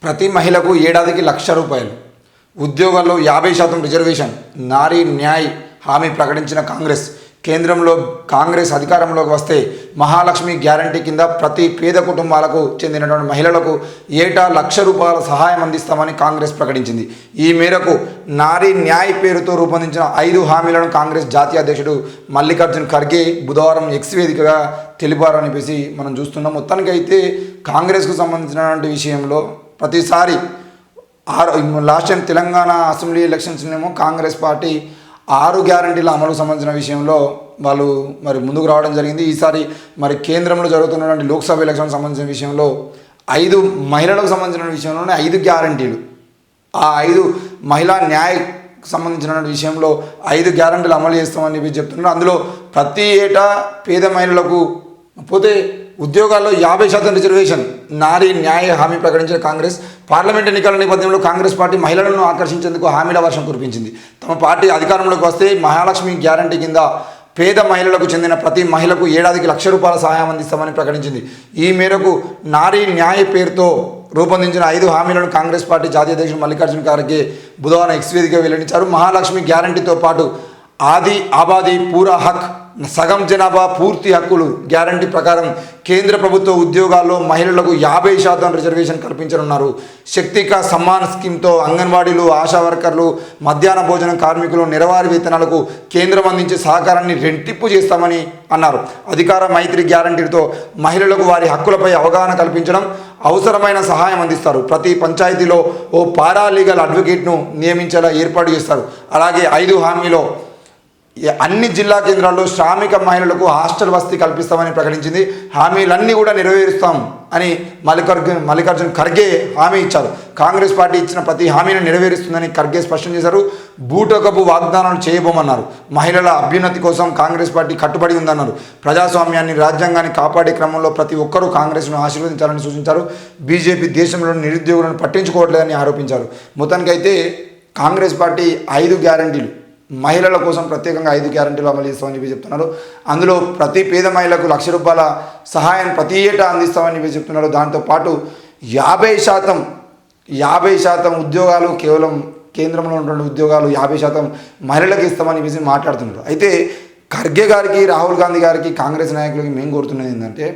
ప్రతి మహిళకు ఏడాదికి ₹1,00,000, ఉద్యోగాల్లో 50% రిజర్వేషన్, నారీ న్యాయ్ హామీ ప్రకటించిన కాంగ్రెస్. కేంద్రంలో కాంగ్రెస్ అధికారంలోకి వస్తే మహాలక్ష్మి గ్యారంటీ కింద ప్రతి పేద కుటుంబాలకు చెందినటువంటి మహిళలకు ఏటా ₹1,00,000 సహాయం అందిస్తామని కాంగ్రెస్ ప్రకటించింది. ఈ మేరకు నారీ న్యాయ్ పేరుతో రూపొందించిన 5 హామీలను కాంగ్రెస్ జాతీయ అధ్యక్షుడు మల్లికార్జున్ ఖర్గే బుధవారం ఎక్స్ వేదికగా తెలిపారని చెప్పేసి మనం చూస్తున్నాం. మొత్తానికైతే కాంగ్రెస్కు సంబంధించినటువంటి విషయంలో ప్రతిసారి లాస్ట్ టైం తెలంగాణ అసెంబ్లీ ఎలక్షన్స్నేమో కాంగ్రెస్ పార్టీ 6 గ్యారంటీల అమలుకు సంబంధించిన విషయంలో వాళ్ళు ముందుకు రావడం జరిగింది. ఈసారి కేంద్రంలో జరుగుతున్నటువంటి లోక్సభ ఎలక్షన్ సంబంధించిన విషయంలో 5 మహిళలకు సంబంధించిన విషయంలోనే 5 గ్యారంటీలు, ఆ 5 మహిళా న్యాయ సంబంధించిన విషయంలో 5 గ్యారంటీలు అమలు చేస్తామని చెప్పి చెప్తున్నారు. అందులో ప్రతి ఏటా పేద మహిళలకు పోతే ఉద్యోగాల్లో 50% రిజర్వేషన్, నారీ న్యాయ హామీ ప్రకటించిన కాంగ్రెస్. పార్లమెంట్ ఎన్నికల నేపథ్యంలో కాంగ్రెస్ పార్టీ మహిళలను ఆకర్షించేందుకు హామీల వర్షం కురిపించింది. తమ పార్టీ అధికారంలోకి వస్తే మహాలక్ష్మి గ్యారంటీ కింద పేద మహిళలకు చెందిన ప్రతి మహిళకు ఏడాదికి ₹1,00,000 సహాయం అందిస్తామని ప్రకటించింది. ఈ మేరకు నారీ న్యాయ పేరుతో రూపొందించిన 5 హామీలను కాంగ్రెస్ పార్టీ జాతీయ అధ్యక్షుడు మల్లికార్జున్ ఖర్గే బుధవారం ఎక్స్ వేదికగా వెల్లడించారు. మహాలక్ష్మి గ్యారంటీతో పాటు ఆది ఆబాది పూరా హక్, సగం జనాభా పూర్తి హక్కులు గ్యారంటీ ప్రకారం కేంద్ర ప్రభుత్వ ఉద్యోగాల్లో మహిళలకు 50% రిజర్వేషన్ కల్పించనున్నారు. శక్తి కా సమ్మాన్ స్కీమ్తో అంగన్వాడీలు, ఆశా వర్కర్లు, మధ్యాహ్న భోజనం కార్మికులు నెలవారీ వేతనాలకు కేంద్రం అందించే సహకారాన్ని రెట్టింపు చేస్తామని అన్నారు. అధికార మైత్రి గ్యారంటీతో మహిళలకు వారి హక్కులపై అవగాహన కల్పించడం, అవసరమైన సహాయం అందిస్తారు. ప్రతి పంచాయతీలో ఓ పారాలీగల్ అడ్వకేట్ను నియమించేలా ఏర్పాటు చేస్తారు. అలాగే 5 హామీలో అన్ని జిల్లా కేంద్రాల్లో శ్రామిక మహిళలకు హాస్టల్ వసతి కల్పిస్తామని ప్రకటించింది. హామీలన్నీ కూడా నెరవేరుస్తాం అని మల్లికార్జున్ ఖర్గే హామీ ఇచ్చారు. కాంగ్రెస్ పార్టీ ఇచ్చిన ప్రతి హామీని నెరవేరుస్తుందని ఖర్గే స్పష్టం చేశారు. బూటకపు వాగ్దానాలు చేయబోమన్నారు. మహిళల అభ్యున్నతి కోసం కాంగ్రెస్ పార్టీ కట్టుబడి ఉందన్నారు. ప్రజాస్వామ్యాన్ని, రాజ్యాంగాన్ని కాపాడే క్రమంలో ప్రతి ఒక్కరూ కాంగ్రెస్ను ఆశీర్వదించాలని సూచించారు. బీజేపీ దేశంలోని నిరుద్యోగులను పట్టించుకోవట్లేదని ఆరోపించారు. మొత్తానికైతే కాంగ్రెస్ పార్టీ 5 గ్యారంటీలు, మహిళల కోసం ప్రత్యేకంగా 5 గ్యారంటీలు అమలు చేస్తామని చెప్పి చెప్తున్నారు. అందులో ప్రతి పేద మహిళకు ₹1,00,000 సహాయం ప్రతి ఏటా అందిస్తామని చెప్పి చెప్తున్నారు. దాంతోపాటు 50% ఉద్యోగాలు, కేవలం కేంద్రంలో ఉన్నటువంటి ఉద్యోగాలు 50% మహిళలకు ఇస్తామని చెప్పేసి మాట్లాడుతున్నారు. అయితే ఖర్గే గారికి, రాహుల్ గాంధీ గారికి, కాంగ్రెస్ నాయకులకి మేము కోరుతున్నది ఏంటంటే,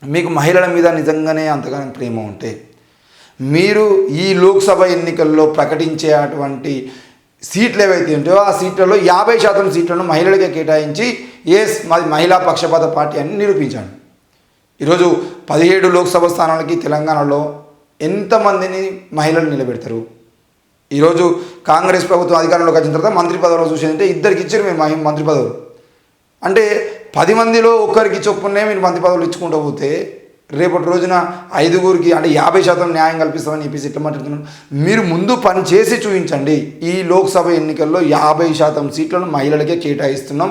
మీకు మహిళల మీద నిజంగానే అంతగానో ప్రేమ ఉంటే మీరు ఈ లోక్సభ ఎన్నికల్లో ప్రకటించే అటువంటి సీట్లు ఏవైతే ఉంటాయో ఆ సీట్లలో 50% సీట్లను మహిళలకే కేటాయించి మాది మహిళా పక్షపాత పార్టీ అని నిరూపించాడు. ఈరోజు 17 లోక్సభ స్థానాలకి తెలంగాణలో ఎంతమందిని మహిళలు నిలబెడతారు? ఈరోజు కాంగ్రెస్ ప్రభుత్వం అధికారంలోకి వచ్చిన తర్వాత మంత్రి పదవులు చూసేదంటే 2కి ఇచ్చారు మేము మంత్రి పదవులు. అంటే 10 మందిలో ఒక్కరికి చొప్పునే మీరు మంత్రి పదవులు ఇచ్చుకుంటూ పోతే రేపటి రోజున 5గురికి అంటే 50% న్యాయం కల్పిస్తామని చెప్పేసి ఎట్లా మాట్లాడుతున్నాను? మీరు ముందు పని చేసి చూపించండి. ఈ లోక్సభ ఎన్నికల్లో 50% సీట్లను మహిళలకే కేటాయిస్తున్నాం.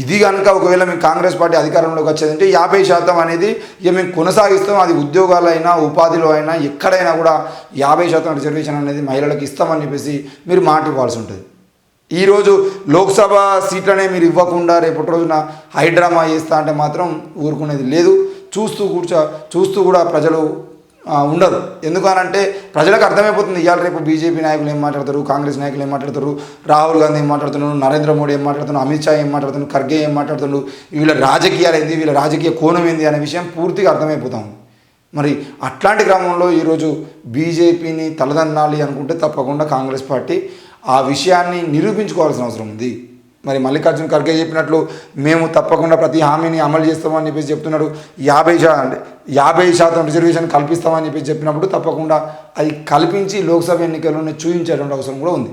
ఇది కనుక ఒకవేళ మేము కాంగ్రెస్ పార్టీ అధికారంలోకి వచ్చేదంటే 50% అనేది ఇక మేము కొనసాగిస్తాం. అది ఉద్యోగాలైనా, ఉపాధిలో అయినా, ఎక్కడైనా కూడా 50% రిజర్వేషన్ అనేది మహిళలకు ఇస్తామని చెప్పేసి మీరు మాట ఇవ్వాల్సి ఉంటుంది. ఈరోజు లోక్సభ సీట్లనే మీరు ఇవ్వకుండా రేపటి రోజున హైడ్రామా చేస్తా అంటే మాత్రం ఊరుకునేది లేదు. చూస్తూ కూడా ప్రజలు ఉండరు. ఎందుకనంటే ప్రజలకు అర్థమైపోతుంది ఇవాళ రేపు బీజేపీ నాయకులు ఏం మాట్లాడతారు, కాంగ్రెస్ నాయకులు ఏం మాట్లాడతారు, రాహుల్ గాంధీ ఏం మాట్లాడుతున్నారు, నరేంద్ర మోడీ ఏం మాట్లాడుతున్నారు, అమిత్ షా ఏం మాట్లాడుతున్నారు, ఖర్గే ఏం మాట్లాడుతున్నారు, వీళ్ళ రాజకీయాలు ఏంది, వీళ్ళ రాజకీయ కోణం ఏంది అనే విషయం పూర్తిగా అర్థమైపోతాం. మరి అట్లాంటి క్రమంలో ఈరోజు బీజేపీని తలదన్నాలి అనుకుంటే తప్పకుండా కాంగ్రెస్ పార్టీ ఆ విషయాన్ని నిరూపించుకోవాల్సిన అవసరం ఉంది. మరి మల్లికార్జున్ ఖర్గే చెప్పినట్లు మేము తప్పకుండా ప్రతి హామీని అమలు చేస్తామని చెప్పేసి చెప్తున్నాడు. 50% రిజర్వేషన్ కల్పిస్తామని చెప్పినప్పుడు తప్పకుండా అది కల్పించి లోక్సభ ఎన్నికల్లోనే చూపించేటువంటి అవసరం కూడా ఉంది.